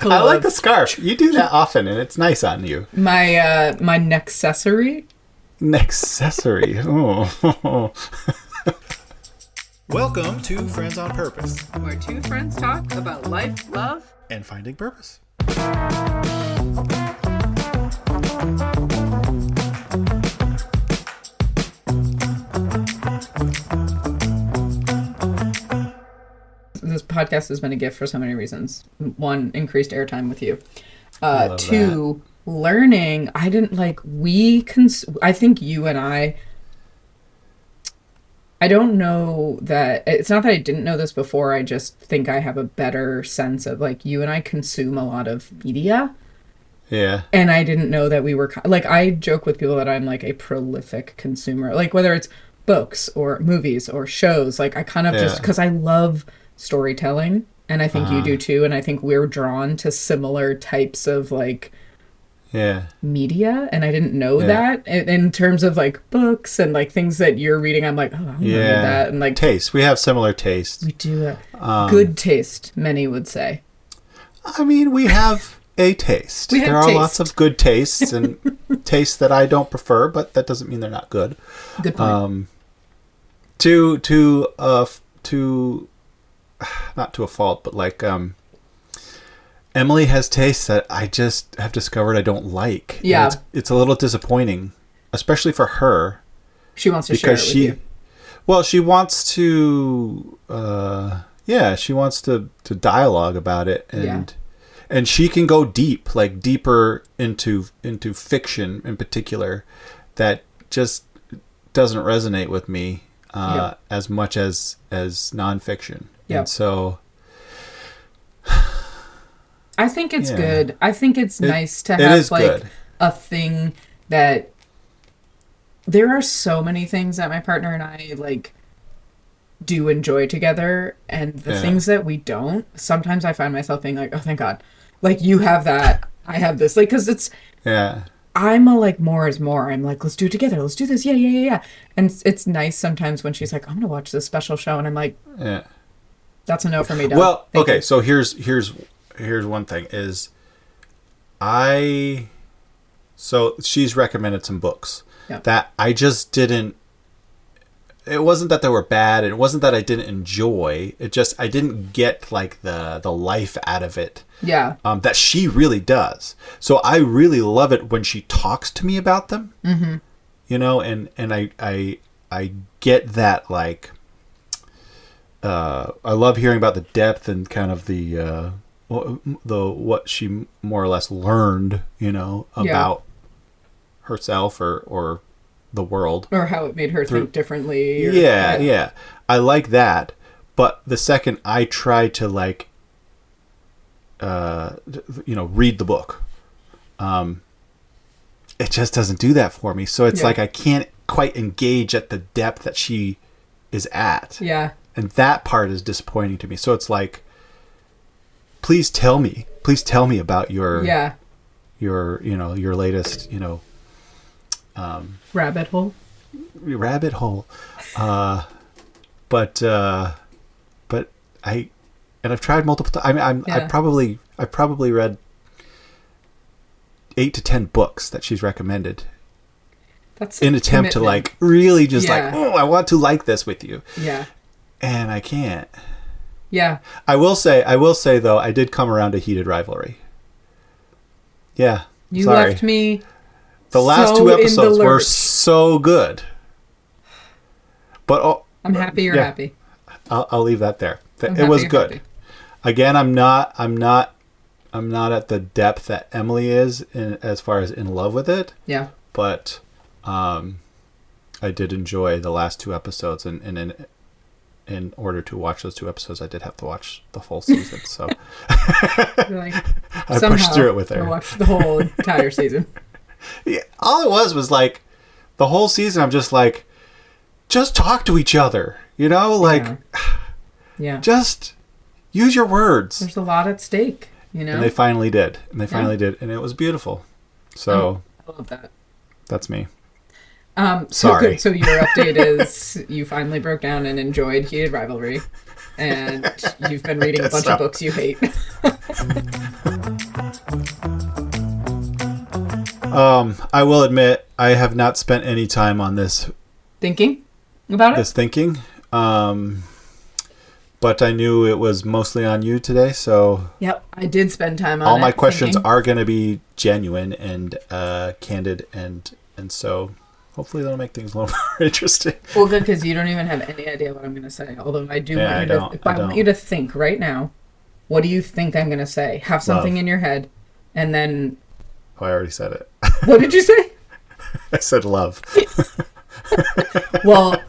I like the scarf. You do that often, and it's nice on you. My nexcessory. Nexcessory. Oh. Welcome to Friends on Purpose, where two friends talk about life, love, and finding purpose. This podcast has been a gift for so many reasons. One, increased airtime with you. Two, learning. I didn't like, I think you and I don't know that, it's not that I didn't know this before, I just think I have a better sense of, like, you and I consume a lot of media. Yeah. And I didn't know that we were, like, I joke with people that I'm, like, a prolific consumer. Like, whether it's books or movies or shows, like, I kind of just, because I love storytelling, and I think you do too, and I think we're drawn to similar types of, like, media, and I didn't know that in terms of, like, books and, like, things that you're reading. I'm like, oh, I want to read that. And, like, taste, we have similar tastes. We do. Good taste, many would say. I mean, we have a taste. There are lots of good tastes and tastes that I don't prefer, but that doesn't mean they're not good. Good point. Not to a fault, but like Emily has tastes that I just have discovered I don't like. Yeah, it's a little disappointing, especially for her. She wants to share it with you. Well, she wants to. She wants to dialogue about it, and she can go deep, like deeper into fiction in particular, that just doesn't resonate with me as much as nonfiction. And so I think it's good. I think it's nice to have like a thing that there are so many things that my partner and I like do enjoy together, and the things that we don't, sometimes I find myself being like, oh, thank God. Like, you have that, I have this. Like, because it's... I'm a, like, more is more. I'm like, let's do it together. Let's do this. Yeah. And it's nice sometimes when she's like, I'm going to watch this special show. And I'm like, that's a no for me, Doug. Well, Thank you. So here's one thing is so she's recommended some books that I just didn't, it wasn't that they were bad. It wasn't that I didn't enjoy. It just, I didn't get like the life out of it. Yeah. That she really does. So I really love it when she talks to me about them. Mm-hmm. You know, and I get that, like, I love hearing about the depth and kind of the what she more or less learned, you know, about herself or the world, or how it made her think differently. Yeah. I like that, but the second I try to, like, read the book, it just doesn't do that for me. So it's like I can't quite engage at the depth that she is at. Yeah. And that part is disappointing to me. So it's like, please tell me about your latest, rabbit hole. But I've tried multiple times. I mean, I probably read 8 to 10 books that she's recommended. That's in attempt to, like, really just like, oh, I want to like this with you. Yeah. And I can't. Yeah. I will say though, I did come around to Heated Rivalry. Yeah. You left me. The last 2 episodes were so good. But I'm happy you're happy. I'll leave that there. It was good. Happy. Again, I'm not at the depth that Emily is as far as in love with it. Yeah. But I did enjoy the last 2 episodes, and in order to watch those 2 episodes, I did have to watch the full season. So like, I pushed through it with her. I watched the whole entire season. Yeah, all it was like the whole season. I'm just like, just talk to each other, you know, like, just use your words. There's a lot at stake, you know. And they finally did, and it was beautiful. So I love that. That's me. Sorry. So your update is you finally broke down and enjoyed Heated Rivalry, and you've been reading a bunch of books you hate. I will admit I have not spent any time on this thinking about it. This thinking, but I knew it was mostly on you today, so yep, I did spend time on it. All my questions thinking. are going to be genuine and candid, and so hopefully that'll make things a little more interesting. Well, good, because you don't even have any idea what I'm going to say. Although I do want you to. I want you to think right now. What do you think I'm going to say? Have something in your head, and then. Oh, I already said it. What did you say? I said love. Well,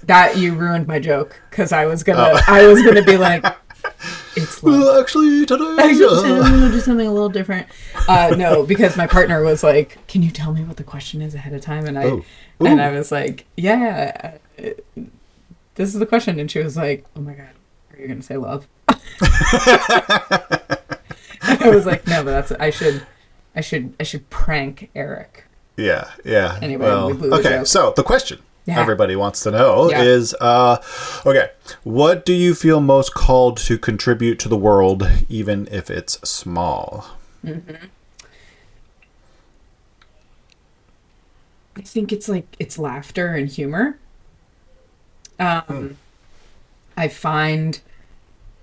that you ruined my joke, because I was gonna be like, it's love. Well, actually, today I'm gonna do something a little different. No, because my partner was like, "Can you tell me what the question is ahead of time?" And I was like, "Yeah, this is the question." And she was like, "Oh my god, are you gonna say love?" I was like, "No, but I should prank Eric." Yeah. Anyway, well, we blew the joke. So the question everybody wants to know is, okay, what do you feel most called to contribute to the world, even if it's small? Mm-hmm. I think it's laughter and humor. I find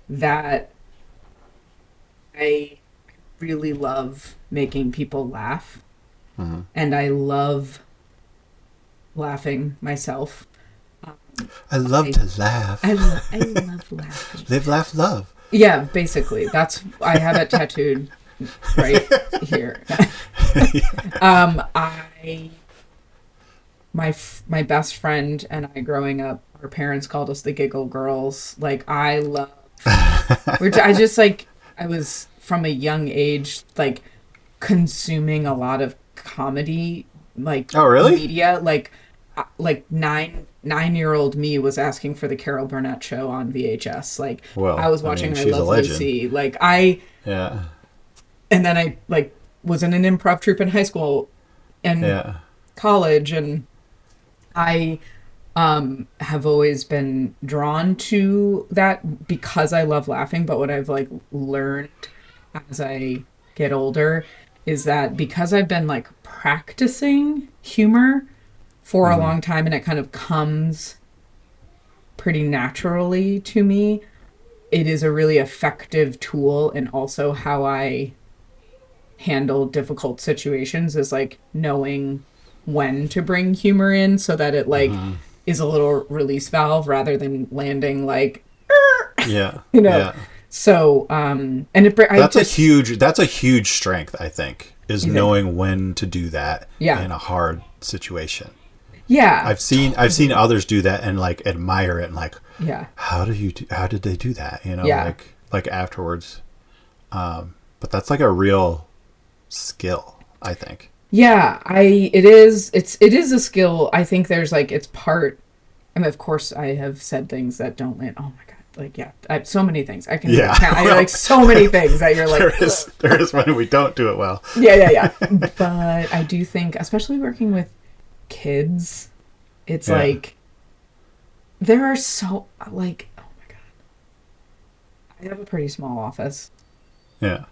that I really love making people laugh. Mm-hmm. And I love laughing myself. I love to laugh. I love laughing. Live, laugh, love. Yeah, basically. I have it tattooed right here. My best friend and I growing up, our parents called us the Giggle Girls. Like, I love... I was from a young age, like, consuming a lot of comedy, like, oh really? Media, like 9-year-old me was asking for the Carol Burnett show on VHS. Like, well, I was watching I Love Lucy. Like, and then I like was in an improv troupe in high school and college, and I have always been drawn to that because I love laughing. But what I've like learned as I get older is that because I've been like practicing humor for a long time and it kind of comes pretty naturally to me, it is a really effective tool. And also how I handle difficult situations is like knowing when to bring humor in so that it like is a little release valve rather than landing like, So, and that's a huge strength, I think, is knowing when to do that in a hard situation. Yeah. I've seen others do that and like admire it and like, how did they do that? You know, like afterwards. But that's like a real skill, I think. Yeah, it is a skill. I think there's like, it's part, I mean, of course I have said things that don't land. Oh my God. Like, I have so many things I can count. I like so many things that you're like, there is when we don't do it well. Yeah. But I do think, especially working with kids, it's like, there are so like, oh my God. I have a pretty small office. Yeah.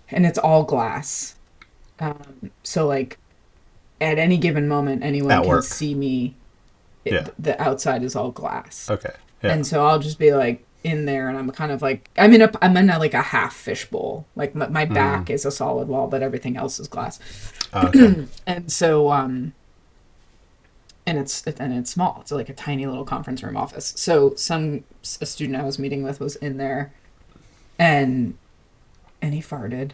And it's all glass. So like at any given moment, anyone can see me. The outside is all glass. Okay. Yeah. And so I'll just be like in there, and I'm kind of like I'm in like a half fishbowl. Like my back is a solid wall, but everything else is glass. Okay. And so and it's small. It's like a tiny little conference room office. So a student I was meeting with was in there, and he farted.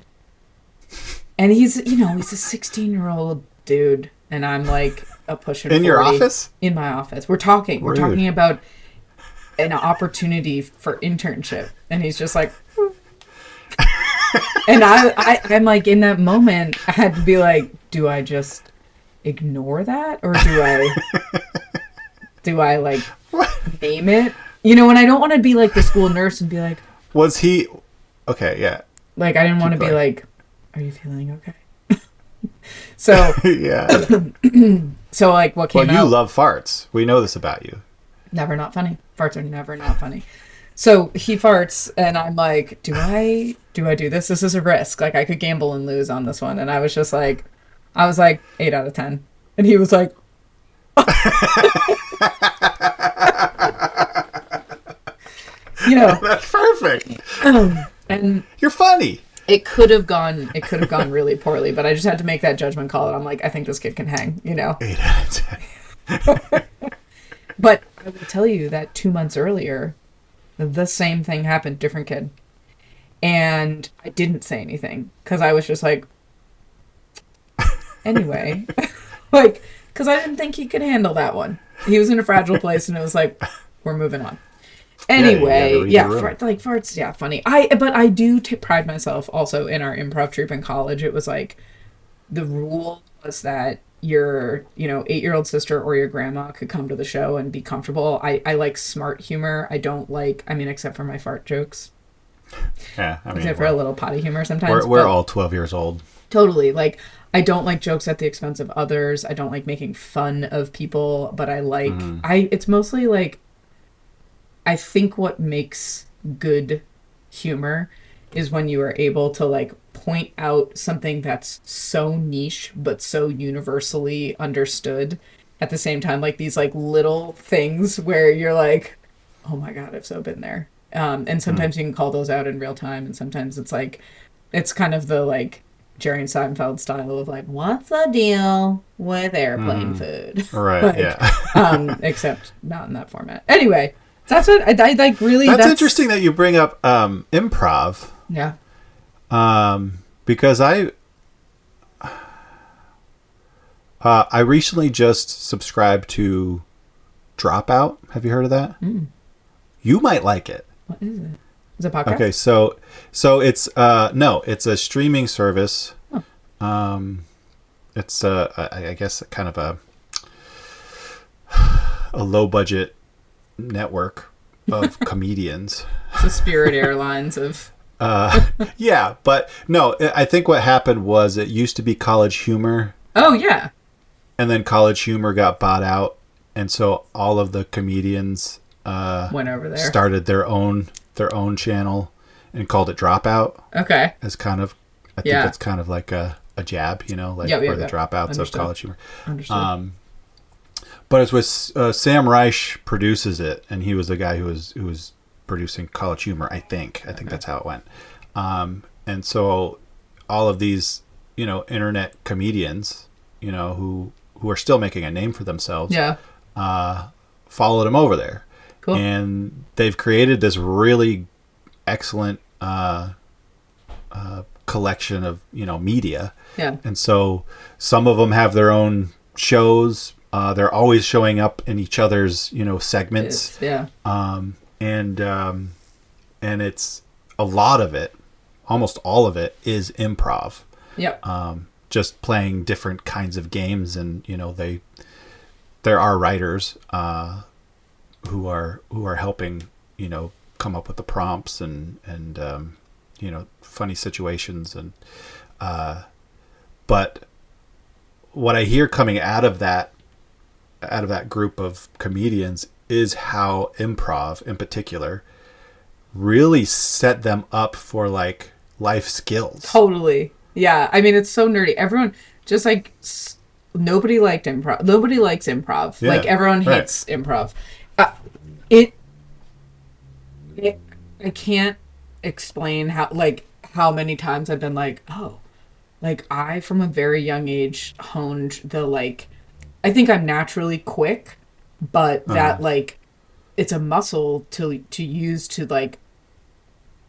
And he's a 16-year-old dude, and I'm like a pushing 40. In your office? In my office. We're talking about an opportunity for internship, and he's just like and I'm like, in that moment I had to be like, do I just ignore that, or do I like name it, and I don't want to be like the school nurse and be like, was he okay? Yeah, like I didn't want to be like, are you feeling okay? So so like what came out, you love farts, we know this about you. Never not funny. Farts are never not funny. So he farts, and I'm like, do this? This is a risk. Like, I could gamble and lose on this one. And I was like 8 out of 10, and he was like, you know, That's perfect. And you're funny. It could have gone really poorly, but I just had to make that judgment call, and I'm like, I think this kid can hang, 8 out of 10. But I will tell you that 2 months earlier, the same thing happened, different kid. And I didn't say anything because I was just like, anyway, like, because I didn't think he could handle that one. He was in a fragile place, and it was like, we're moving on. Anyway, farts, yeah, funny. But I do pride myself also in our improv troupe in college. It was like, the rule was that your 8-year-old sister or your grandma could come to the show and be comfortable. I like smart humor. I don't like, except for my fart jokes. Yeah, except for a little potty humor sometimes. We're all 12 years old. Totally. Like, I don't like jokes at the expense of others. I don't like making fun of people, but I like, it's mostly like, I think what makes good humor is when you are able to like point out something that's so niche but so universally understood at the same time, like these like little things where you're like, oh my god, I've so been there. And sometimes you can call those out in real time, and sometimes it's like, it's kind of the like Jerry and Seinfeld style of like, what's the deal with airplane food? Right. Like, yeah. Except not in that format. Anyway, that's what I like. Really, that's interesting that you bring up improv. Yeah. Because I recently just subscribed to Dropout. Have you heard of that? You might like it. What is it? Is it a podcast? Okay, so it's no, it's a streaming service. Oh. It's I guess kind of a low budget network of comedians. It's the Spirit Airlines of. Yeah, but no, I think what happened was it used to be College Humor. Oh yeah. And then College Humor got bought out, and so all of the comedians went over there, started their own channel, and called it Dropout. Okay. As kind of, I think that's kind of like a jab, the dropouts of College Humor. Understood. But it's with Sam Reich produces it, and he was the guy who was producing College Humor. I think that's how it went. And so all of these internet comedians who are still making a name for themselves followed him over there. Cool. And they've created this really excellent collection of media. Yeah. And so some of them have their own shows. They're always showing up in each other's segments. And it's a lot of it, almost all of it is improv. Yep. Just playing different kinds of games, and there are writers who are helping come up with the prompts and funny situations, and but what I hear coming out of that group of comedians is how improv in particular really set them up for like life skills. Totally. Yeah. I mean, it's so nerdy. Everyone just like nobody liked improv. Nobody likes improv. Yeah, like everyone hates improv. I can't explain how many times I've been like, oh, like I from a very young age honed the like, I think I'm naturally quick, but that like it's a muscle to use to like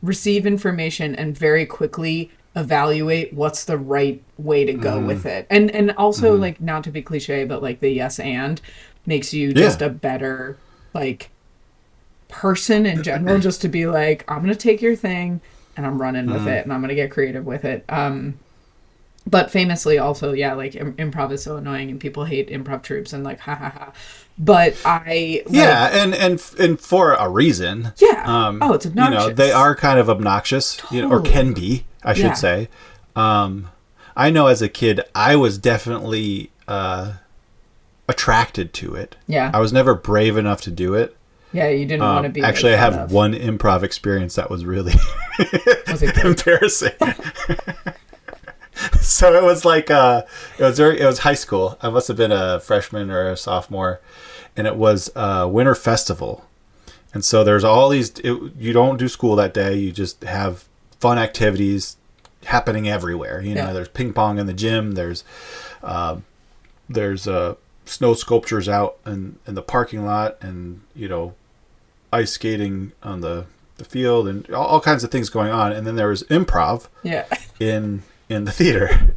receive information and very quickly evaluate what's the right way to go with it. And also like, not to be cliche, but like the yes and makes you just a better like person in general, just to be like, I'm gonna take your thing and I'm running with it, and I'm gonna get creative with it. But famously also, like improv is so annoying and people hate improv troupes and like ha ha ha. But and for a reason. Yeah. It's obnoxious. They are kind of obnoxious, totally. Or can be, I should say. I know as a kid I was definitely attracted to it. Yeah. I was never brave enough to do it. Yeah, you didn't want to be actually, I had one improv experience that was really was it embarrassing. So it was like it was high school. I must have been a freshman or a sophomore, and it was a winter festival. And so there's all these. You don't do school that day. You just have fun activities happening everywhere. You know, there's ping pong in the gym. There's snow sculptures out in the parking lot, and ice skating on the field, and all kinds of things going on. And then there was improv. In the theater.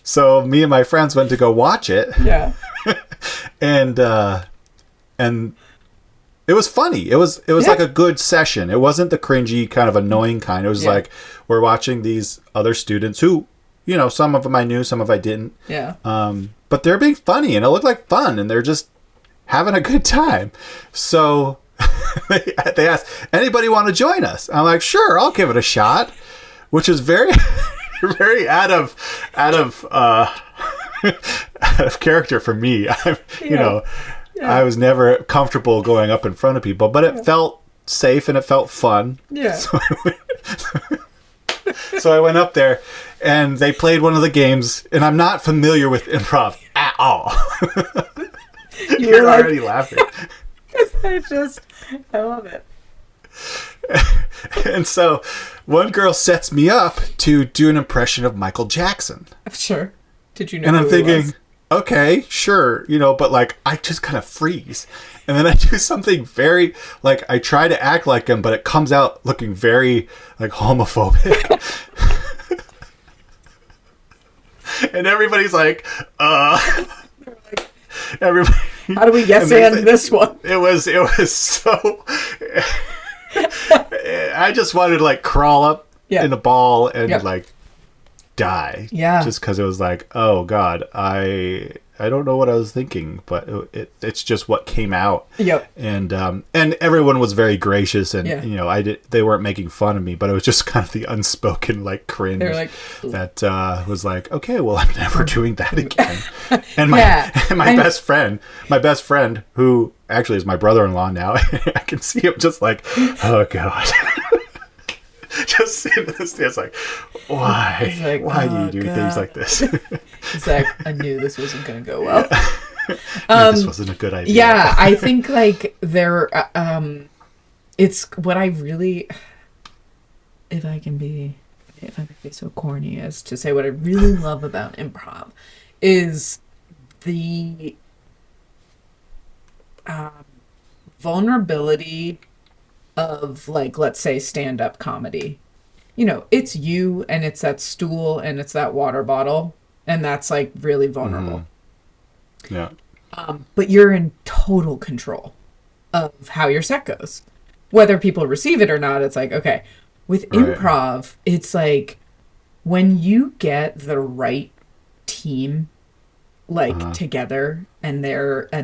so me and my friends went to go watch it. Yeah. and it was funny. It was like a good session. It wasn't the cringy kind of annoying kind. It was like we're watching these other students who, some of them I knew, some of I didn't. Yeah. But they're being funny, and it looked like fun, and they're just having a good time. So they asked, anybody want to join us? I'm like, sure, I'll give it a shot. Which is very, very out of character for me. I was never comfortable going up in front of people, but it felt safe and it felt fun. Yeah. So I went up there, and they played one of the games, and I'm not familiar with improv at all. You're already laughing. I love it. And so one girl sets me up to do an impression of Michael Jackson. Sure. Did you know? And I'm thinking, okay, sure, but like I just kind of freeze. And then I do something very like I try to act like him, but it comes out looking very like homophobic. And everybody's like, everybody, how do we and this one? It was so I just wanted to like crawl up in a ball and like die. Yeah. Just because it was like, oh God, I don't know what I was thinking, but it's just what came out. Yep. And everyone was very gracious, and they weren't making fun of me, but it was just kind of the unspoken like cringe that was like, okay, well, I'm never doing that again. And my best friend who actually is my brother-in-law now, I can see him just like, oh God. Just sitting in the stairs like, why? Like, why do you do things like this? It's like, I knew this wasn't going to go well. This wasn't a good idea. Yeah, I think like it's what I really, if I can be so corny as to say what I really love about improv is the vulnerability of like, let's say, stand-up comedy. It's you, and it's that stool, and it's that water bottle, and that's like really vulnerable. Yeah. But you're in total control of how your set goes. Whether people receive it or not, it's like, okay. With improv, it's like when you get the right team like together, and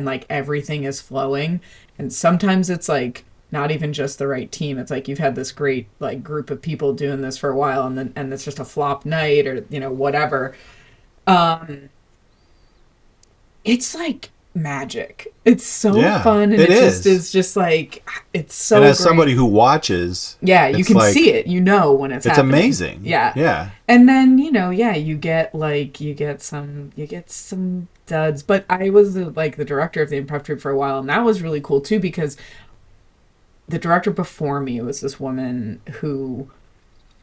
like everything is flowing, and sometimes it's like not even just the right team. It's like you've had this great like group of people doing this for a while, and it's just a flop night or whatever. It's like magic. It's so fun, and it is just like it's so. And as great. Somebody who watches, you can like, see it. When it's happening. Amazing. Yeah. And then you get some duds. But I was like the director of the improv troupe for a while, and that was really cool too because the director before me was this woman who,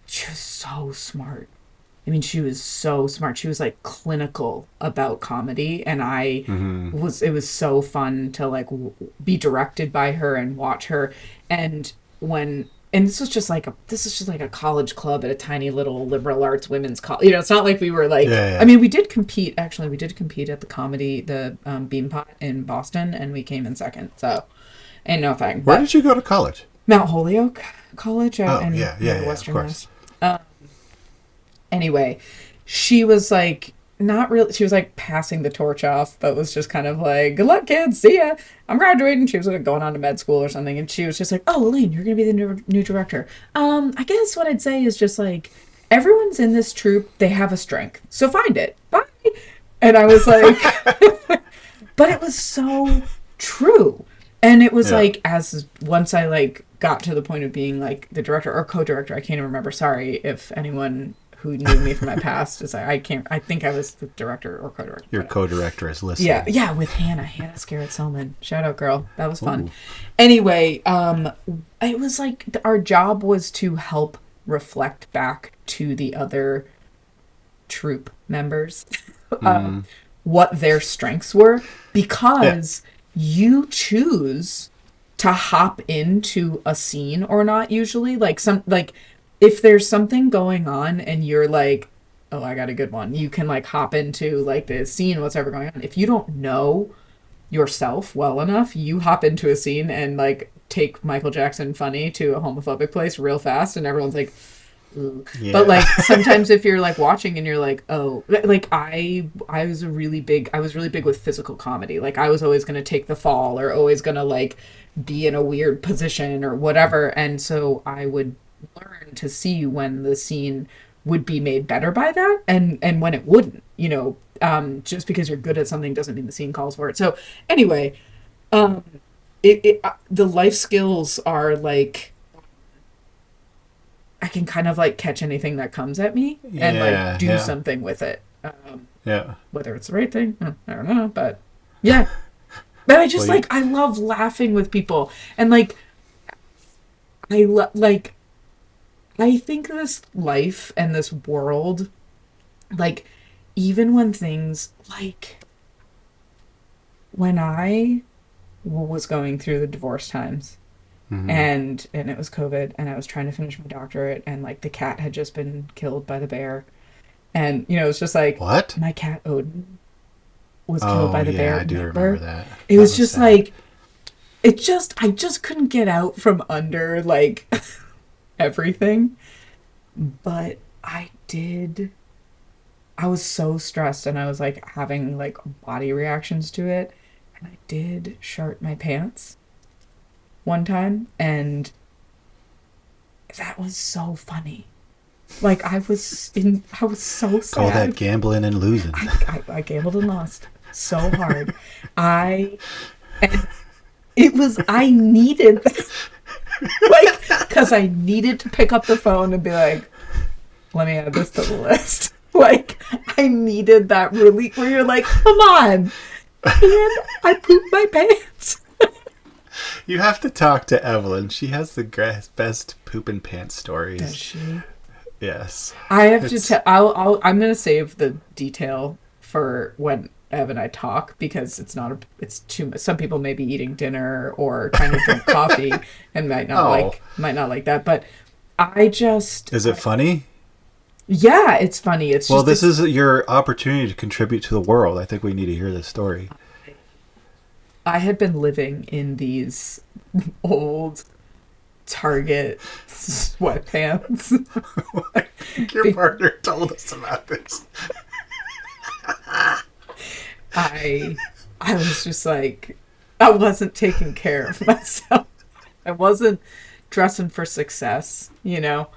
she was so smart. I mean, she was so smart. She was like clinical about comedy, and it was so fun to like be directed by her and watch her. And this was just like a college club at a tiny little liberal arts women's college. It's not like we were like, I mean, we did compete at the Beanpot in Boston, and we came in second. So, and no fact. Where did you go to college? Mount Holyoke College out in Western Mass. Anyway, she was like not really. She was like passing the torch off, but was just kind of like, "Good luck, kids. See ya. I'm graduating." She was like going on to med school or something, and she was just like, "Oh, Elaine, you're gonna be the new director." I guess what I'd say is just like everyone's in this troupe. They have a strength, so find it. Bye. And I was like, but it was so true. And it was like, as once I like got to the point of being like the director or co-director, I can't even remember. Sorry if anyone who knew me from my past is like, I think I was the director or co-director. Your co-director is listening. Yeah, with Hannah Scarrett Selman. Shout out, girl. That was fun. Ooh. Anyway, it was like our job was to help reflect back to the other troupe members what their strengths were, because you choose to hop into a scene or not usually. Like if there's something going on and you're like, oh, I got a good one, you can like hop into like the scene, what's ever going on. If you don't know yourself well enough, you hop into a scene and like take Michael Jackson funny to a homophobic place real fast, and everyone's like, yeah. But like sometimes if you're like watching and you're like, oh, like I was really big with physical comedy. Like I was always going to take the fall, or always going to like be in a weird position or whatever. And so I would learn to see when the scene would be made better by that, and when it wouldn't, you know. Just because you're good at something doesn't mean the scene calls for it. So anyway, the life skills are like, I can kind of like catch anything that comes at me and like do something with it. Whether it's the right thing, I don't know, but yeah. But I just I love laughing with people, and like I think this life and this world, like even when things like when I was going through the divorce times. Mm-hmm. And it was COVID, and I was trying to finish my doctorate, and like the cat had just been killed by the bear, and you know, it's just like, what? My cat Odin was killed by the bear. I do remember that. It was just sad. Like, I just couldn't get out from under like everything, but I was so stressed, and I was like having like body reactions to it, and I did shart my pants one time, and that was so funny. Like I was so sad. Call that gambling and losing. I gambled and lost so hard. I needed like, because I needed to pick up the phone and be like, let me add this to the list. Like I needed that relief where you're like, come on, and I pooped my pants. You have to talk to Evelyn. She has the best poop and pants stories. Does she? Yes. I have to tell. I'm going to save the detail for when Ev and I talk, because it's too much. Some people may be eating dinner or trying to drink coffee and might not like that. But I just. Is it funny? Yeah, it's funny. It's well, this is your opportunity to contribute to the world. I think we need to hear this story. I had been living in these old Target sweatpants. Your partner told us about this. I was just like, I wasn't taking care of myself. I wasn't dressing for success, you know.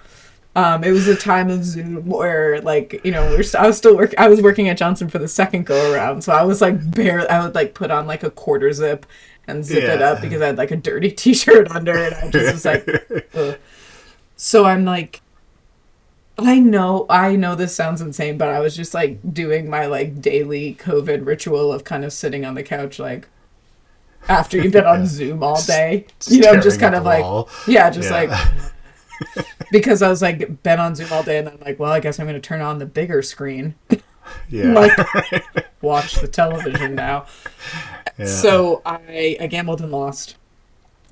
It was a time of Zoom where, like, you know, I was working at Johnson for the second go around, so I was like I would like put on like a quarter zip and zip it up because I had like a dirty t-shirt under it. I just was like, ugh. So I'm like, I know this sounds insane, but I was just like doing my like daily COVID ritual of kind of sitting on the couch, like after you've been on Zoom all day, you know, just kind of like, like. Because I was like, been on Zoom all day, and then I'm like, well, I guess I'm going to turn on the bigger screen. Like, watch the television now. Yeah. So I gambled and lost.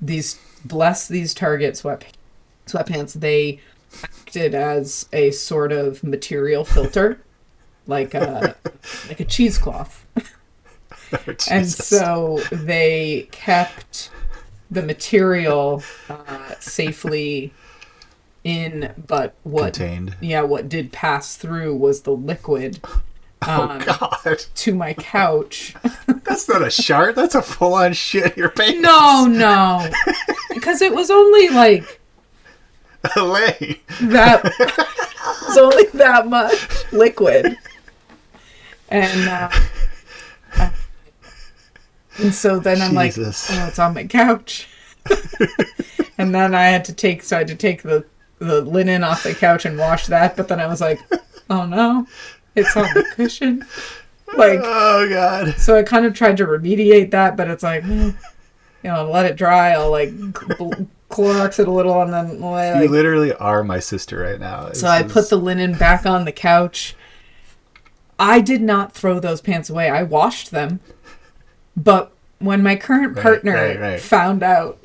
These Target sweatpants, they acted as a sort of material filter, like a cheesecloth. Oh, and so they kept the material safely in, but what did pass through was the liquid to my couch. That's not a shart, that's a full-on shit your pants. No, because it was only like Elaine. It's only that much liquid, and And so then I'm like, Jesus. oh, it's on my couch. And then I had to take the linen off the couch and wash that. But then I was like, oh no, it's on the cushion. Like, oh God. So I kind of tried to remediate that, but it's like, let it dry. I'll like Clorox it a little, and then like, you literally are my sister right now. So I put the linen back on the couch. I did not throw those pants away. I washed them. But when my current partner found out,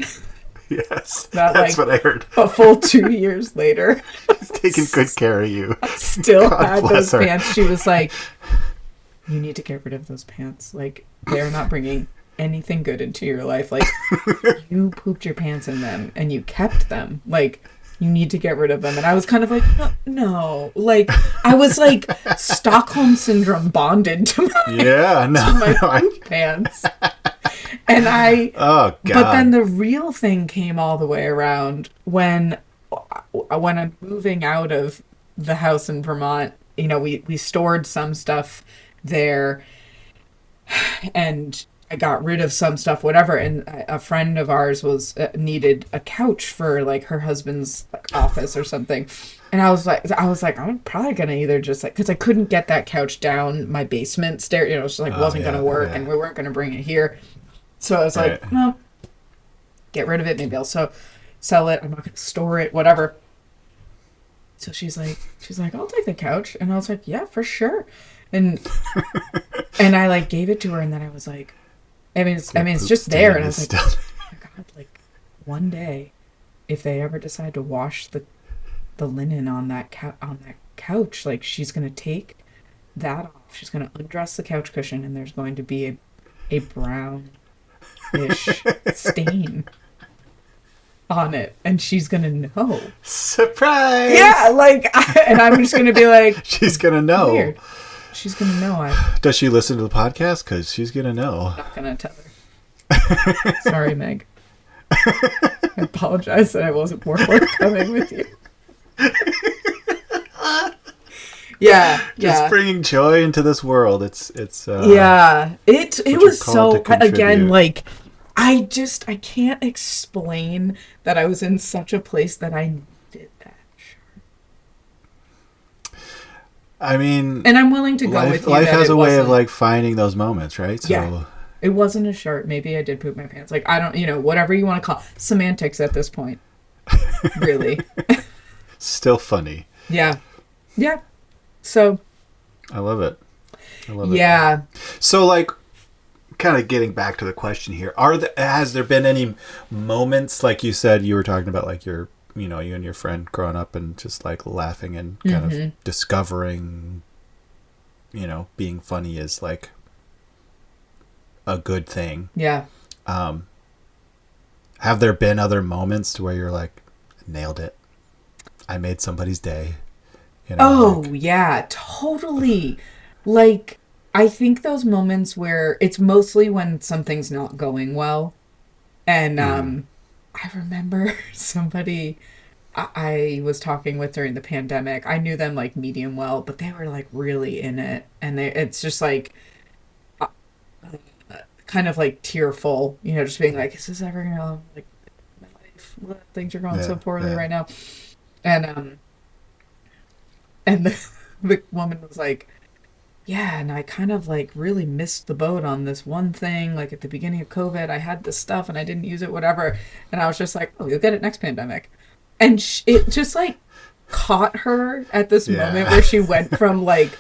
yes, that's what I heard. A full 2 years later, he's taking good care of you. I still had those pants. She was like, "You need to get rid of those pants. Like, they're not bringing anything good into your life. Like, you pooped your pants in them and you kept them. Like, you need to get rid of them." And I was kind of like, no. Like, I was like Stockholm Syndrome bonded to my poop pants. And oh God. But then the real thing came all the way around when I'm moving out of the house in Vermont. We stored some stuff there, and I got rid of some stuff, whatever. And a friend of ours needed a couch for like her husband's office or something. And I was like, I'm probably gonna either just like, because I couldn't get that couch down my basement stair, it just like wasn't gonna work, and we weren't gonna bring it here. So I was like, well, get rid of it. Maybe I'll sell it. I'm not gonna store it, whatever. So she's like, I'll take the couch, and I was like, yeah, for sure. And I like gave it to her, and then I was like, it's just there, and I was like, oh my God, like one day, if they ever decide to wash the linen on that couch, like she's gonna take that off. She's gonna undress the couch cushion, and there's going to be a brownish stain on it, and she's gonna know. Surprise! Yeah, and I'm just gonna be like, she's gonna know. Weird. She's gonna know. Does she listen to the podcast? Because she's gonna know. I'm not gonna tell her. Sorry, Meg. I apologize that I wasn't more forthcoming with you. Just bringing joy into this world. It was so, again, like, I can't explain that I was in such a place that I needed that shirt. I mean, and I'm willing to go with you. Life has a way of like finding those moments, right? So yeah. It wasn't a shirt. Maybe I did poop my pants. Like, I don't, whatever you want to call it. Semantics at this point. Really. Still funny. Yeah. Yeah. So. I love it. Yeah. So, like, kind of getting back to the question here, has there been any moments, like you said, you were talking about, like, you and your friend growing up and just, like, laughing and kind of discovering, being funny is, like, a good thing. Yeah. Have there been other moments to where you're like, nailed it, I made somebody's day? Yeah, totally. Like, I think those moments where it's mostly when something's not going well. And I remember somebody I was talking with during the pandemic. I knew them like medium well, but they were like really in it. And it's just like kind of like tearful, just being like, is this ever gonna, like, my life, things are going so poorly right now. And the woman was like, yeah, and I kind of like really missed the boat on this one thing. Like at the beginning of COVID, I had this stuff and I didn't use it, whatever. And I was just like, oh, you'll get it next pandemic. And it just like caught her at this moment where she went from like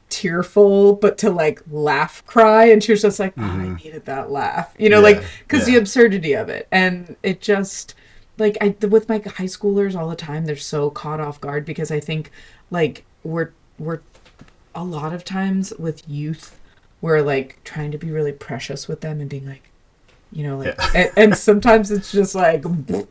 tearful, but to like laugh cry. And she was just like, oh, I needed that laugh, because the absurdity of it. And it just like, with my high schoolers all the time, they're so caught off guard because I think like we're a lot of times with youth, we're like trying to be really precious with them and being like, and sometimes it's just like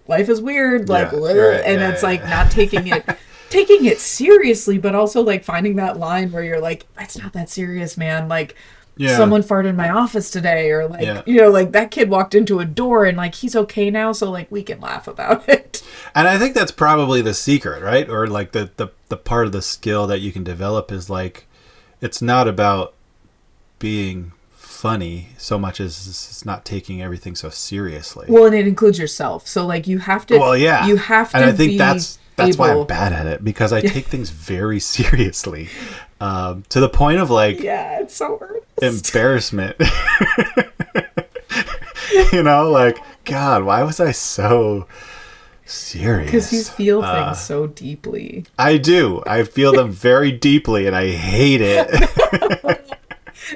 life is weird, like, it's like not taking it seriously, but also like finding that line where you're like, it's not that serious, man. Like, someone farted in my office today, or like, like that kid walked into a door and like he's okay now, so like we can laugh about it. And I think that's probably the secret, right? Or like the part of the skill that you can develop is like, it's not about being funny so much as it's not taking everything so seriously. Well, and it includes yourself. So like you have to. Well, yeah. You have to. And I think that's why able... I'm bad at it, because I take things very seriously, to the point of like. Yeah, it's so earnest. Embarrassment. You know, like, God, why was I so serious? Because you feel things so deeply. I do. I feel them very deeply, and I hate it.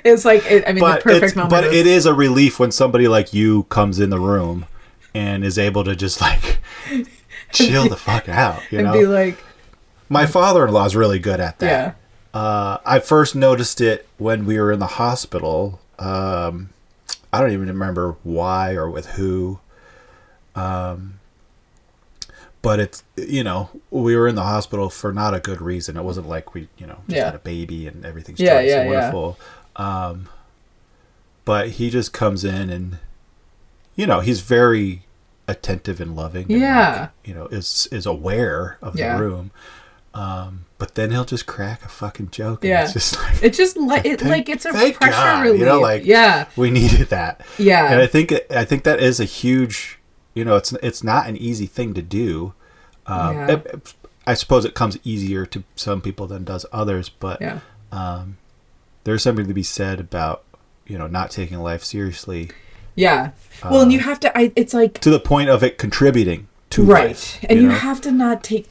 It's like, the perfect moment. But it is a relief when somebody like you comes in the room and is able to just like chill the fuck out, you know? Be like, my father-in-law is really good at that. Yeah. I first noticed it when we were in the hospital. I don't even remember why or with who. But it's, you know, we were in the hospital for not a good reason. It wasn't like we, you know, just had a baby and everything's so wonderful. But he just comes in and, you know, he's very attentive and loving. And like, you know, is aware of the room. But then he'll just crack a fucking joke. And it's just like, it's a pressure relief. You know, like, we needed that. Yeah. And I think that is a huge, you know, it's not an easy thing to do. I suppose it comes easier to some people than does others, but there's something to be said about, you know, not taking life seriously. Yeah. Well, and you have to, it's like, to the point of it contributing to life. And you have to not take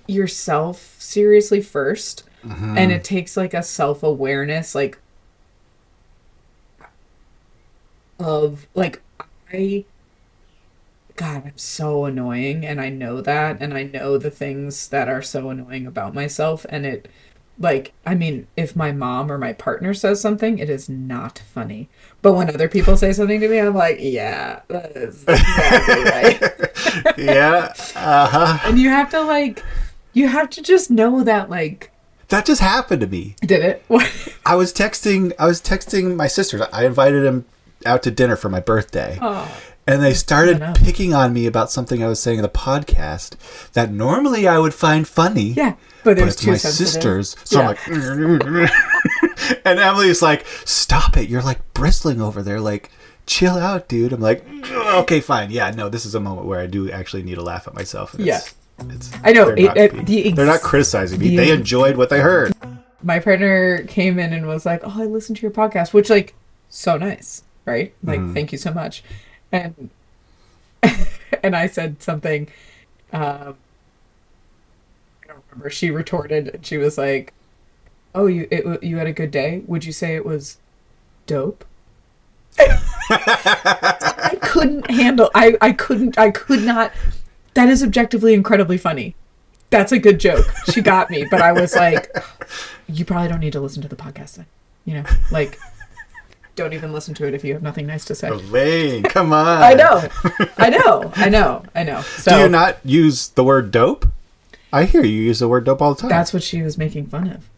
yourself seriously first. Mm-hmm. And it takes like a self-awareness, like, of like, God, I'm so annoying, and I know that, and I know the things that are so annoying about myself, and it, like, I mean, if my mom or my partner says something, it is not funny. But when other people say something to me, I'm like, yeah, that is exactly right. Yeah. Uh-huh. And you have to just know that, like... That just happened to me. Did it? I was texting my sisters. I invited them out to dinner for my birthday. Oh. And they started picking on me about something I was saying in the podcast that normally I would find funny. Yeah, but it's my sisters. So I'm like... And Emily's like, stop it. You're like bristling over there. Like, chill out, dude. I'm like, okay, fine. Yeah, no, this is a moment where I do actually need to laugh at myself. And I know. They're not criticizing me. They enjoyed what they heard. My partner came in and was like, oh, I listened to your podcast, which, like, so nice, right? Like, thank you so much. And I said something, I don't remember. She retorted, and she was like, oh, you had a good day? Would you say it was dope? I couldn't handle, I could not. That is objectively incredibly funny. That's a good joke. She got me, but I was like, you probably don't need to listen to the podcast then. You know, like, don't even listen to it if you have nothing nice to say. Elaine, come on. I know. So, do you not use the word dope? I hear you use the word dope all the time. That's what she was making fun of.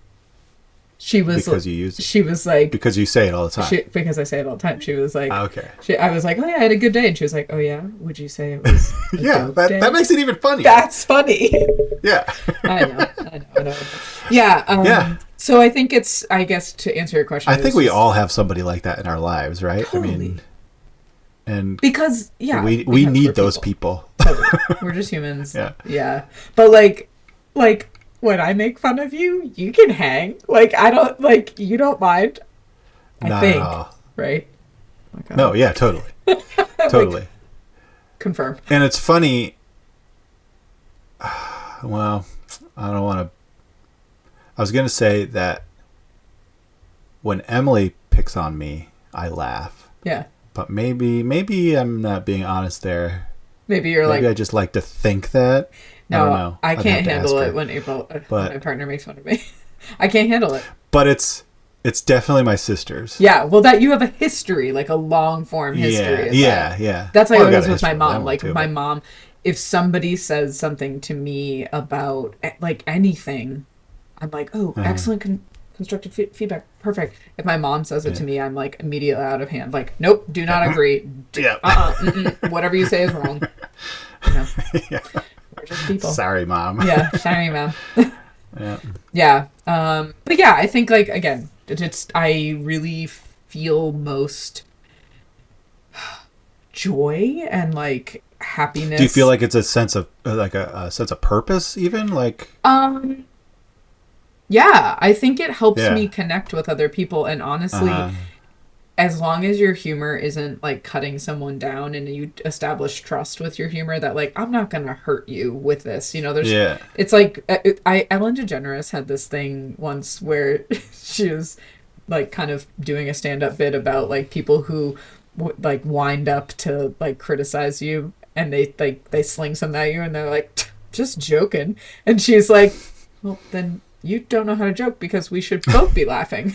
She was because you use it. She was like, because you say it all the time. Because I say it all the time. She was like, okay. I was like, oh yeah, I had a good day, and she was like, oh yeah, would you say it was? That makes it even funnier. That's funny. Yeah. I know. Yeah. So I think it's, I guess, to answer your question, I think we all have somebody like that in our lives, right? Totally. I mean, and because we need those people. Totally. We're just humans. Yeah. But like when I make fun of you, you can hang. Like, I don't, like, you don't mind. I think, right? Okay. No, yeah, totally. Totally. Like, confirm. And it's funny. Well, I don't want to. I was going to say that when Emily picks on me, I laugh. Yeah. But maybe I'm not being honest there. Maybe I just like to think that. No, I don't know. I can't handle it when my partner makes fun of me. I can't handle it. But it's definitely my sister's. Yeah, well, that you have a history, like a long form history. Yeah. That's how it was with my mom. Like with my mom, if somebody says something to me about like anything, I'm like, oh, excellent constructive feedback, perfect. If my mom says it to me, I'm like immediately out of hand. Like, nope, do not agree. Whatever you say is wrong. You know. Yeah. We're just people. Sorry, Mom. Yeah, sorry, Mom. Yeah. Yeah. But yeah, I think, like, again, I really feel most joy and like happiness. Do you feel like it's a sense of like a sense of purpose even like Yeah, I think it helps yeah me connect with other people, and honestly, uh-huh as long as your humor isn't like cutting someone down and you establish trust with your humor that like I'm not gonna hurt you with this, you know, there's yeah it's like Ellen DeGeneres had this thing once where she was like kind of doing a stand-up bit about like people who like wind up to like criticize you, and they sling something at you and they're like just joking, and she's like, well then you don't know how to joke because we should both be laughing.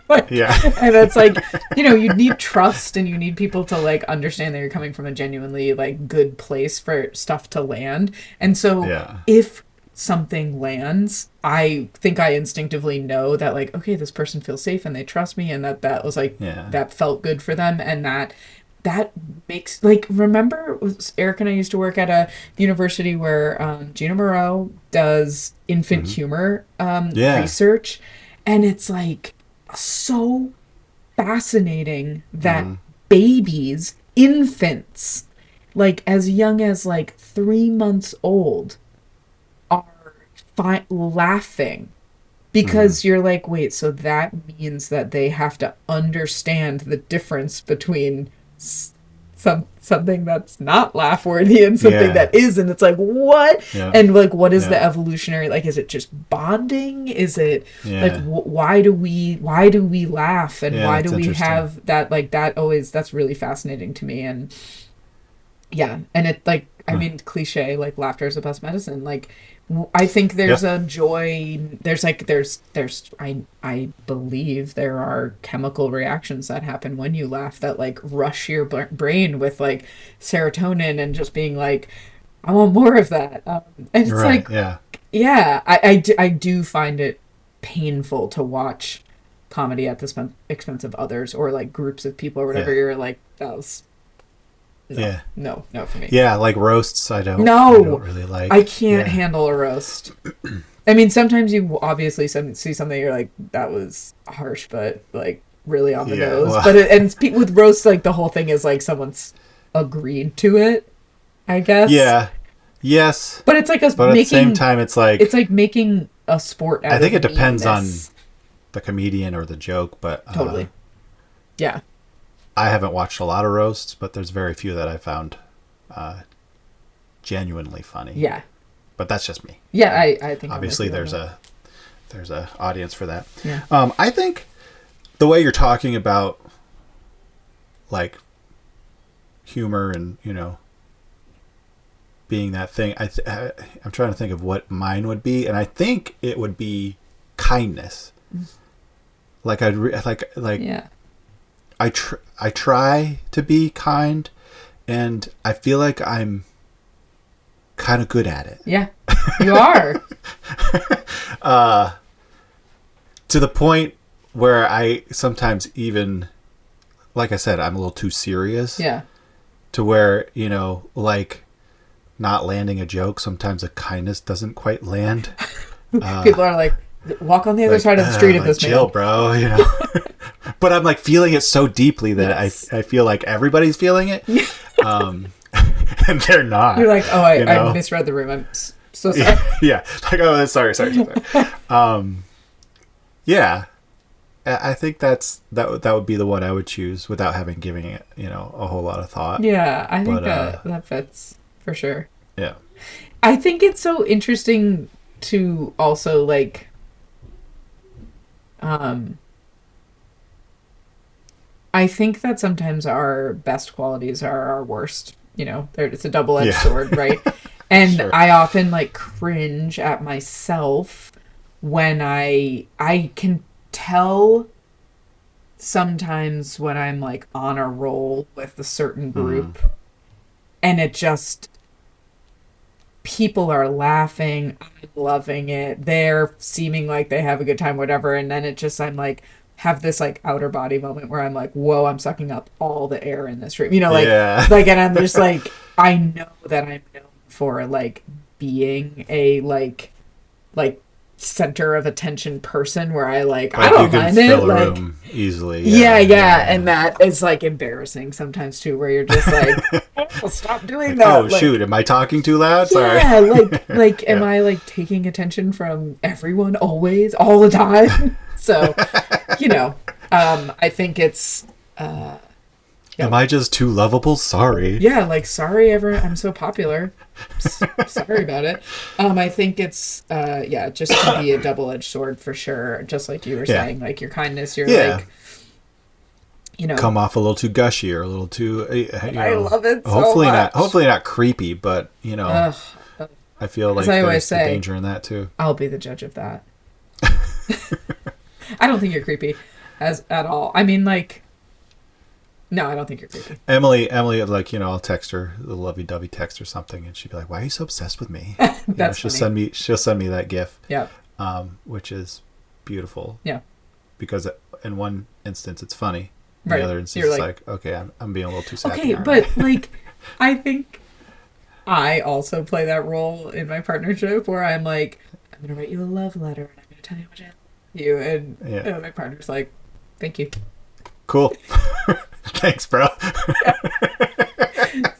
Like, yeah and it's like, you know, you need trust and you need people to like understand that you're coming from a genuinely like good place for stuff to land. And so yeah if something lands, I think I instinctively know that like, okay, this person feels safe and they trust me, and that was like yeah that felt good for them, and that makes like, remember Eric and I used to work at a university where Gina Moreau does infant mm-hmm. humor yeah research, and it's like so fascinating that mm-hmm. babies, infants, like as young as like 3 months old, are laughing Mm-hmm. because you're like, wait, so that means that they have to understand the difference between something that's not laugh worthy and something yeah that is, and it's like, what? yeah And like, what is yeah the evolutionary, like, is it just bonding? Is it like yeah why do we laugh, and yeah why do that's we interesting have that, like, that always, that's really fascinating to me. And yeah, and it like, I huh. mean, cliche, like laughter is the best medicine. Like, I think yeah there's a joy. There's like there's I believe there are chemical reactions that happen when you laugh that like rush your brain with like serotonin and just being like, I want more of that. And it's right like, yeah yeah, I do find it painful to watch comedy at the expense of others, or like groups of people or whatever. yeah You're like, that was no, yeah no for me. yeah like roasts I don't No, really I like can't yeah handle a roast. I mean, sometimes you obviously see something, you're like, that was harsh, but like really on the yeah nose. well But with roasts, like the whole thing is like someone's agreed to it, I guess. yeah yes But it's like us but at the same making time it's it's like like making a sport I out think of it depends on meanness. the comedian or the joke but Totally. Yeah. I haven't watched a lot of roasts but there's very few that I found genuinely funny Yeah. but that's just me Yeah, I think obviously I'm with you on there's a audience for that that. I think the way you're talking about like humor and you know being that thing I'm trying to think of what mine would be, and I think it would be kindness. Like like Yeah. I try to be kind, and I feel like I'm kind of good at it. Yeah. You are. To the point where I sometimes even, like I said, I'm a little too serious. Yeah. To where, you know, like not landing a joke, sometimes a kindness doesn't quite land. People are like, walk on the other Like, side of the street of like, this chill, man. bro, you know. But I'm like feeling it so deeply that Yes. I feel like everybody's feeling it. And they're not. You're like, oh, you know? I misread the room. I'm so sorry. Yeah. Like, oh, sorry. Yeah. I think that would be the one I would choose without having giving it, you know, a whole lot of thought. Yeah, I think But, that fits for sure. Yeah. I think it's so interesting to also like, I think that sometimes our best qualities are our worst. You know, it's a double-edged Yeah. sword, right? And Sure. I often like cringe at myself when I can tell sometimes when I'm like on a roll with a certain group, and it just, people are laughing, I'm loving it, they're seeming like they have a good time, whatever, and then it just, I'm like, have this like outer body moment where I'm like, whoa, I'm sucking up all the air in this room, you know, like, Yeah. like, and I'm just like, I know that I'm known for like being a like center of attention person where I like I Like you don't can mind fill it. a Like room easily. yeah. And that is like embarrassing sometimes too, where you're just like, oh, stop doing Like, that. oh Like, shoot, am I talking too loud? Sorry. yeah, like am Yeah. I like taking attention from everyone always, all the time? So, you know, I think it's Am I just too lovable? Sorry. yeah, like sorry everyone, I'm so popular. Sorry about it. I think it's yeah, just can be a double-edged sword for sure. Just like you were Yeah. saying, like your kindness, you're Yeah. like, you know, Come off a little too gushy or a little too, I love it so hopefully much. not creepy, but you know, Ugh, I feel like as I always there's the say, danger in that too. I'll be the judge of that. I don't think you're creepy as at all. I mean, like, no, I don't think you're creepy. Emily, like, you know, I'll text her the lovey-dovey text or something, and she'd be like, "Why are you so obsessed with me?" That's she'll funny. send me that GIF, Yeah, which is beautiful. yeah, Because in one instance it's funny, in right. the other instance You're it's like, like, okay, I'm being a little too sappy. okay, aren't but I? like, I think I also play that role in my partnership where I'm like, I'm gonna write you a love letter and I'm gonna tell you how much I love you, and Yeah. my partner's like, thank you. Cool. Thanks, bro.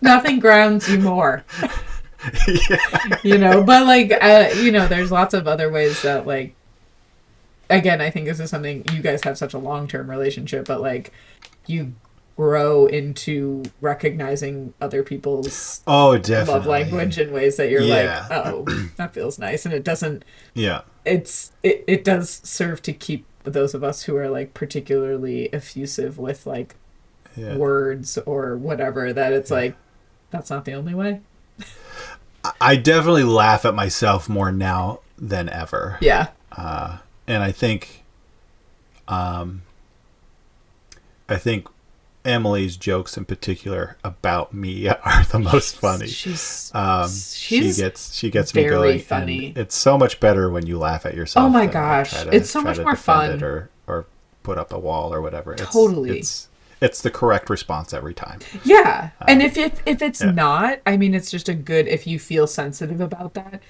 Nothing grounds you more. Yeah. You know, but like you know, there's lots of other ways that like, again, I think this is something, you guys have such a long-term relationship, but like you grow into recognizing other people's Oh, definitely. love language in ways that you're Yeah. like, oh, that feels nice. And it doesn't, Yeah. it does serve to keep those of us who are like particularly effusive with like Yeah. words or whatever, that it's like, that's not the only way. I definitely laugh at myself more now than ever. Yeah. And I think Emily's jokes in particular about me are the most funny. She's She gets me very going. funny. And it's so much better when you laugh at yourself. Oh my than, like, gosh. try to- It's so try much to more defend fun. it or put up a wall or whatever. Totally. It's the correct response every time. Yeah. And if it's yeah. not, I mean, it's just a good, if you feel sensitive about that,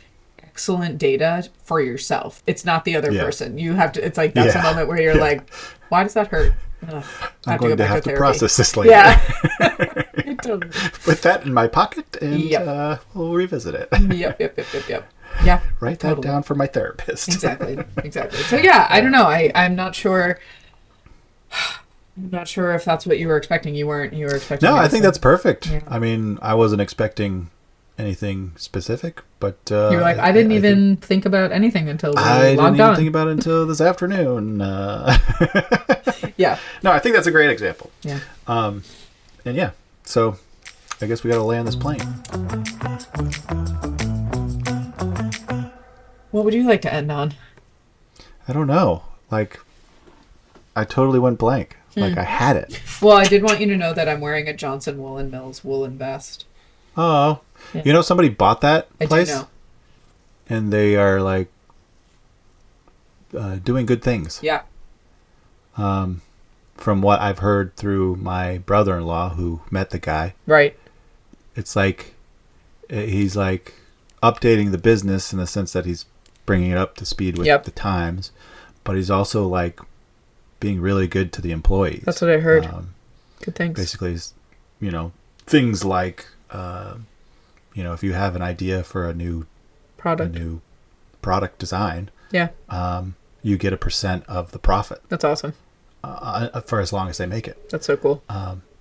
excellent data for yourself. It's not the other Yeah. person. You have to, it's like, that's a moment where you're like, why does that hurt? Ugh, I I'm going to have to therapy. process this later. Yeah. It totally. Put that in my pocket and Yep. we'll revisit it. Yep. Yeah. Write that down for my therapist. Exactly. So yeah, I don't know. I'm not sure. I'm not sure if that's what you were expecting. You were expecting. No, me to I think say- that's perfect. Yeah. I mean, I wasn't expecting anything specific, but You were like, I didn't even think about anything until we I didn't logged even on. think about it until this afternoon. Yeah. No, I think that's a great example. Yeah. And yeah, so I guess we got to land this plane. What would you like to end on? I don't know. Like, I totally went blank. Like, I had it. Well, I did want you to know that I'm wearing a Johnson Woolen Mills woolen vest. Oh, Yeah. you know, somebody bought that I place, do know. and they are like doing good things. Yeah. From what I've heard through my brother-in-law who met the guy, Right. it's like he's like updating the business in the sense that he's bringing it up to speed with Yep. the times, but he's also like being really good to the employees. That's what I heard. Good things. Basically, you know, things like, you know, if you have an idea for a new product design, Yeah. you get 1% of the profit That's awesome. for as long as they make it, That's so cool.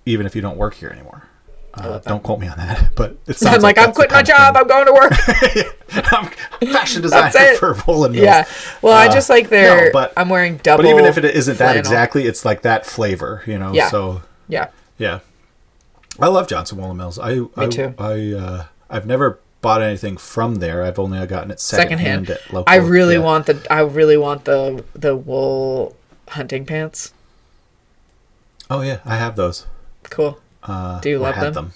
even if you don't work here anymore. Don't quote me on that, but it sounds I'm like, I'm that's the quitting my kind of job. thing. I'm going to work. I'm fashion designer it. for Woolen Mills. Yeah. Well, I just like their. no, but- I'm wearing double. But even if it isn't that flannel. exactly, it's like that flavor, you know. Yeah. So Yeah. yeah, I love Johnson Woolen Mills. Me too. I've never bought anything from there. I've only gotten it secondhand at local. I really yeah. want the wool hunting pants. Oh yeah, I have those. Cool. Do you or love had them?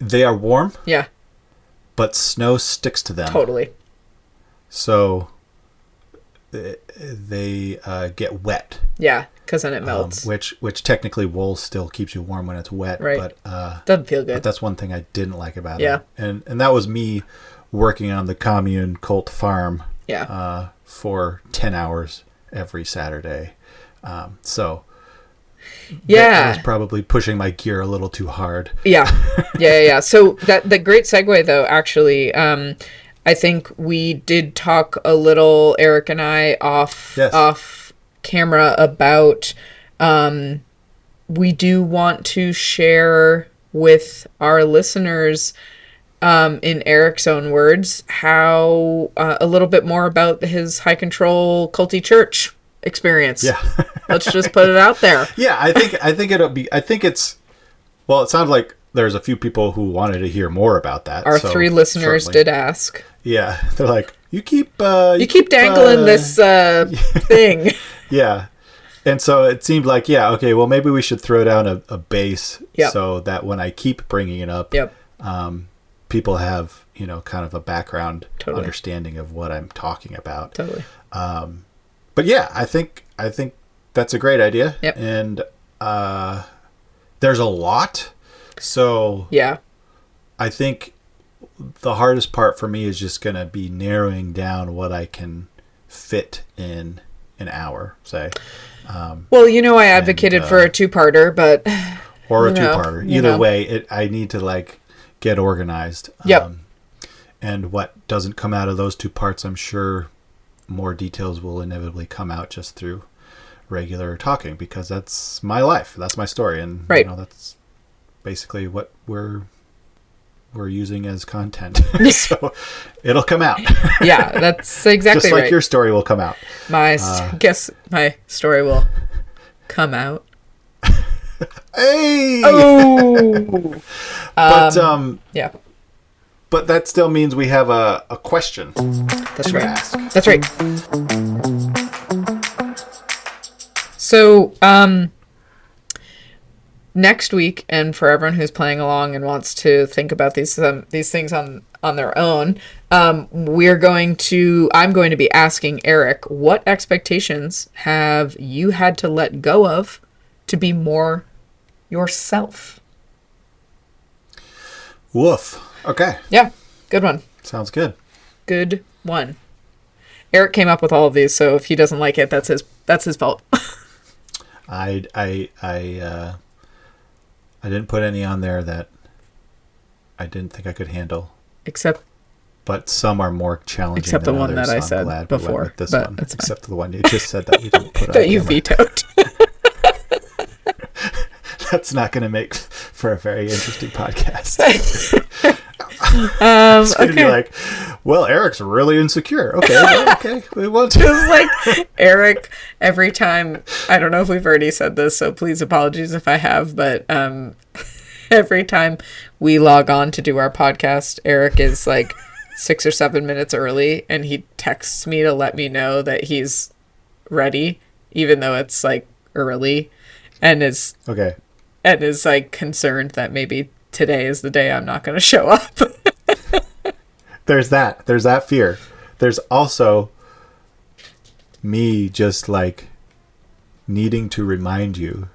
They are warm, Yeah. but snow sticks to them. Totally. So they get wet. Yeah, because then it melts. Which technically wool still keeps you warm when it's wet. Right. But Doesn't feel but good. that's one thing I didn't like about Yeah. it. And that was me working on the commune Colt farm for 10 hours every Saturday. So yeah, I was probably pushing my gear a little too hard. Yeah. So the great segue though, actually, I think we did talk a little, Eric and I, off camera about, we do want to share with our listeners, in Eric's own words, how a little bit more about his high control culty church experience. Yeah. Let's just put it out there. Yeah, I think it's, well, it sounds like there's a few people who wanted to hear more about that. Our 3 listeners did ask. Yeah, they're like, you keep dangling this thing. Yeah. And so it seemed like, okay, well, maybe we should throw down a base so that when I keep bringing it up, people have, kind of a background understanding of what I'm talking about. Totally. But yeah, I think that's a great idea. Yep. And there's a lot. So I think the hardest part for me is just going to be narrowing down what I can fit in an hour, say. Well, I advocated for a 2-parter, but... Or a 2-parter. Either way, I need to, get organized. Yep. And what doesn't come out of those 2 parts, I'm sure more details will inevitably come out just through regular talking, because that's my life. That's my story. And, that's basically what we're using as content. So it'll come out. Yeah, that's exactly just like right. your story will come out. Guess my story will come out. Hey! Oh! But, yeah. But that still means we have a question. That's right. Ask. That's right. So, next week, and for everyone who's playing along and wants to think about these things on their own, I'm going to be asking Eric, what expectations have you had to let go of to be more yourself? Woof. Okay. Yeah. Good one. Sounds good. Good one. Eric came up with all of these, so if he doesn't like it, that's his fault. I didn't put any on there that I didn't think I could handle. But some are more challenging. Except the one others, that I so said glad before. We went with this but one. Except the one you just said that we didn't put on that you vetoed. That's not going to make for a very interesting podcast. It's going to be like, well, Eric's really insecure. Okay, we want to. Just like Eric, every time, I don't know if we've already said this, so please apologies if I have, but every time we log on to do our podcast, Eric is like 6 or 7 minutes early, and he texts me to let me know that he's ready, even though it's like early, and is like concerned that maybe today is the day I'm not going to show up. There's that fear. There's also me just like needing to remind you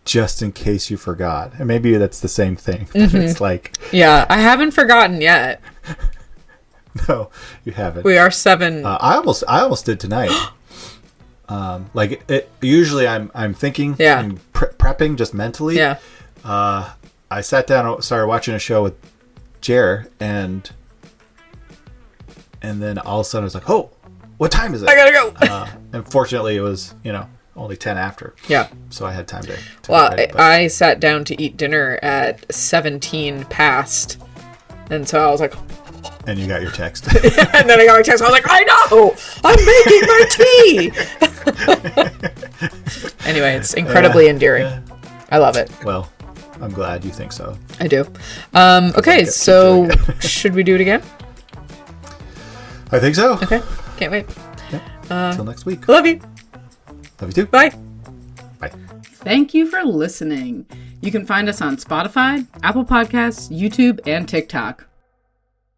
just in case you forgot. And maybe that's the same thing. Mm-hmm. It's like, yeah, I haven't forgotten yet. No, you haven't. We are 7. I almost did tonight. Usually I'm thinking and prepping just mentally. Yeah. I sat down and started watching a show with Jer, and then all of a sudden I was like, oh, what time is it? I gotta go. And fortunately it was, only 10 after. Yeah. So I had time to well, get ready, I sat down to eat dinner at 17 past. And so I was like... And you got your text. And then I got my text. I was like, I know! I'm making my tea! Anyway, it's incredibly endearing. Yeah. I love it. Well, I'm glad you think so. I do. Okay, so should we do it again? I think so. Okay, can't wait. Yeah. Until next week. Love you. Love you too. Bye. Bye. Thank you for listening. You can find us on Spotify, Apple Podcasts, YouTube, and TikTok.